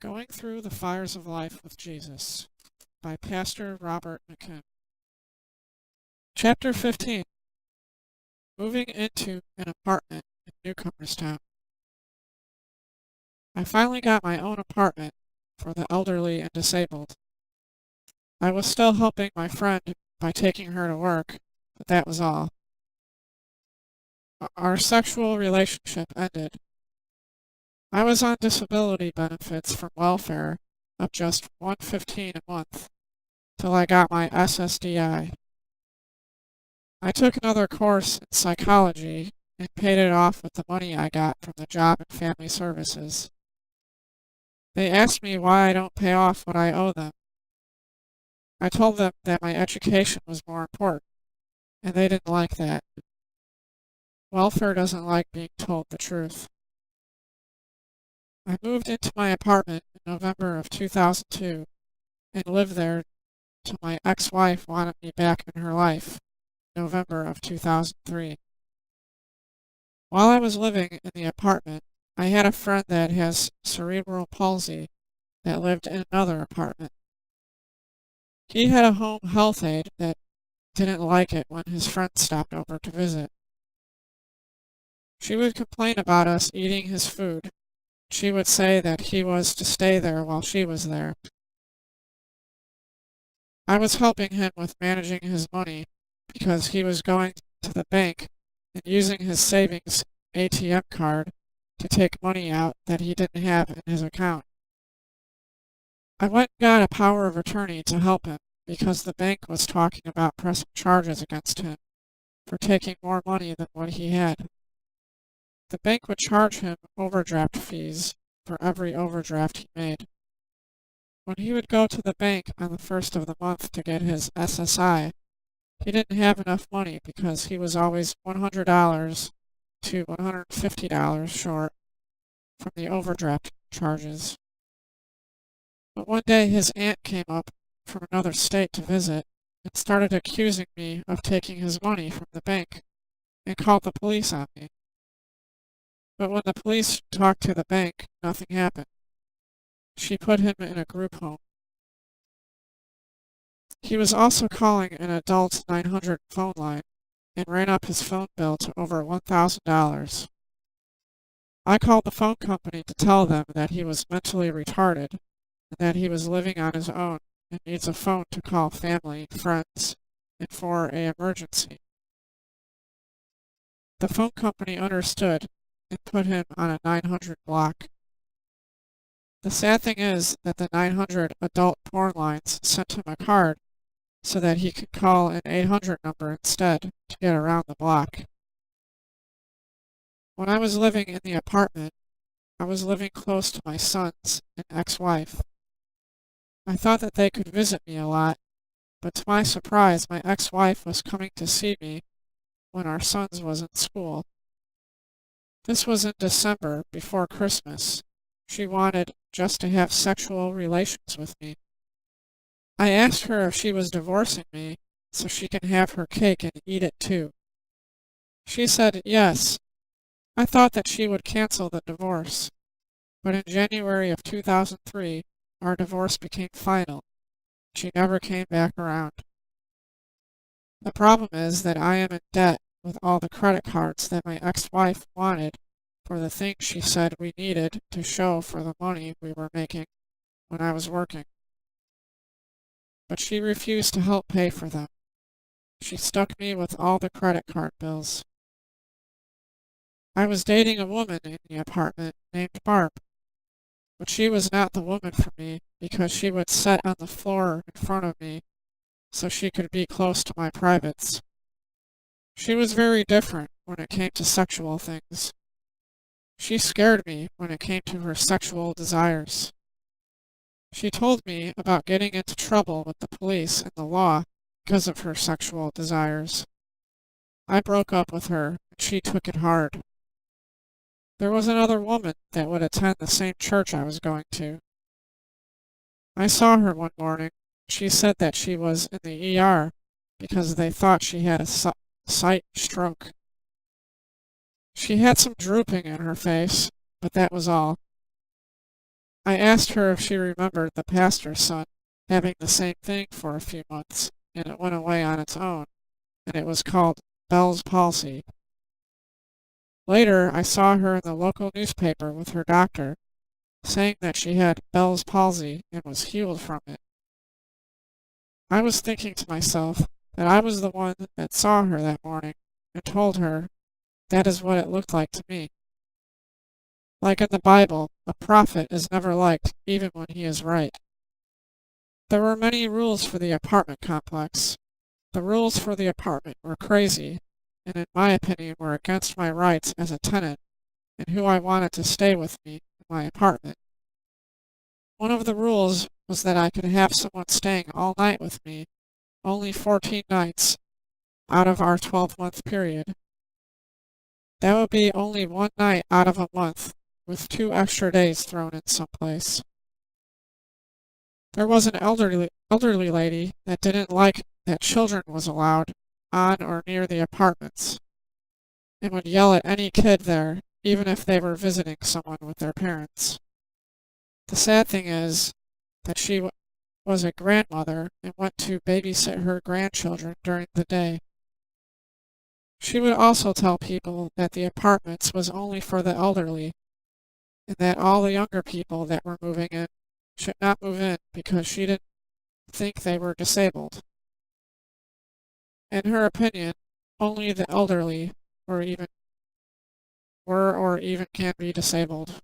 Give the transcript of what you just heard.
Going Through the Fires of Life with Jesus by Pastor Robert McKim. Chapter 15. Moving into an apartment in Newcomerstown. I finally got my own apartment for the elderly and disabled. I was still helping my friend by taking her to work, but that was all. Our sexual relationship ended. I was on disability benefits from welfare of just $115 a month till I got my SSDI. I took another course in psychology and paid it off with the money I got from the Job and Family Services. They asked me why I don't pay off what I owe them. I told them that my education was more important, and they didn't like that. Welfare doesn't like being told the truth. I moved into my apartment in November of 2002 and lived there till my ex-wife wanted me back in her life, November of 2003. While I was living in the apartment, I had a friend that has cerebral palsy that lived in another apartment. He had a home health aide that didn't like it when his friend stopped over to visit. She would complain about us eating his food. She would say that he was to stay there while she was there. I was helping him with managing his money because he was going to the bank and using his savings ATM card to take money out that he didn't have in his account. I went and got a power of attorney to help him because the bank was talking about pressing charges against him for taking more money than what he had. The bank would charge him overdraft fees for every overdraft he made. When he would go to the bank on the first of the month to get his SSI, he didn't have enough money because he was always $100 to $150 short from the overdraft charges. But one day his aunt came up from another state to visit and started accusing me of taking his money from the bank and called the police on me. But when the police talked to the bank, nothing happened. She put him in a group home. He was also calling an adult 900 phone line and ran up his phone bill to over $1,000. I called the phone company to tell them that he was mentally retarded and that he was living on his own and needs a phone to call family, friends, and for an emergency. The phone company understood and put him on a 900 block. The sad thing is that the 900 adult porn lines sent him a card so that he could call an 800 number instead to get around the block. When I was living in the apartment, I was living close to my sons and ex-wife. I thought that they could visit me a lot, but to my surprise, my ex-wife was coming to see me when our sons was in school. This was in December, before Christmas. She wanted just to have sexual relations with me. I asked her if she was divorcing me so she can have her cake and eat it too. She said yes. I thought that she would cancel the divorce, but in January of 2003, our divorce became final. She never came back around. The problem is that I am in debt with all the credit cards that my ex-wife wanted for the things she said we needed to show for the money we were making when I was working. But she refused to help pay for them. She stuck me with all the credit card bills. I was dating a woman in the apartment named Barb, but she was not the woman for me because she would sit on the floor in front of me so she could be close to my privates. She was very different when it came to sexual things. She scared me when it came to her sexual desires. She told me about getting into trouble with the police and the law because of her sexual desires. I broke up with her, and she took it hard. There was another woman that would attend the same church I was going to. I saw her one morning. She said that she was in the ER because they thought she had a sight stroke. She had some drooping in her face, but that was all. I asked her if she remembered the pastor's son having the same thing for a few months, and it went away on its own, and it was called Bell's palsy. Later, I saw her in the local newspaper with her doctor, saying that she had Bell's palsy and was healed from it. I was thinking to myself that I was the one that saw her that morning and told her that is what it looked like to me. Like in the Bible, a prophet is never liked even when he is right. There were many rules for the apartment complex. The rules for the apartment were crazy, and in my opinion were against my rights as a tenant and who I wanted to stay with me in my apartment. One of the rules was that I could have someone staying all night with me, only 14 nights out of our 12-month period. That would be only one night out of a month, with 2 extra days thrown in someplace. There was an elderly lady that didn't like that children was allowed on or near the apartments, and would yell at any kid there, even if they were visiting someone with their parents. The sad thing is that she was a grandmother and went to babysit her grandchildren during the day. She would also tell people that the apartments was only for the elderly, and that all the younger people that were moving in should not move in because she didn't think they were disabled. In her opinion, only the elderly were or even can be disabled.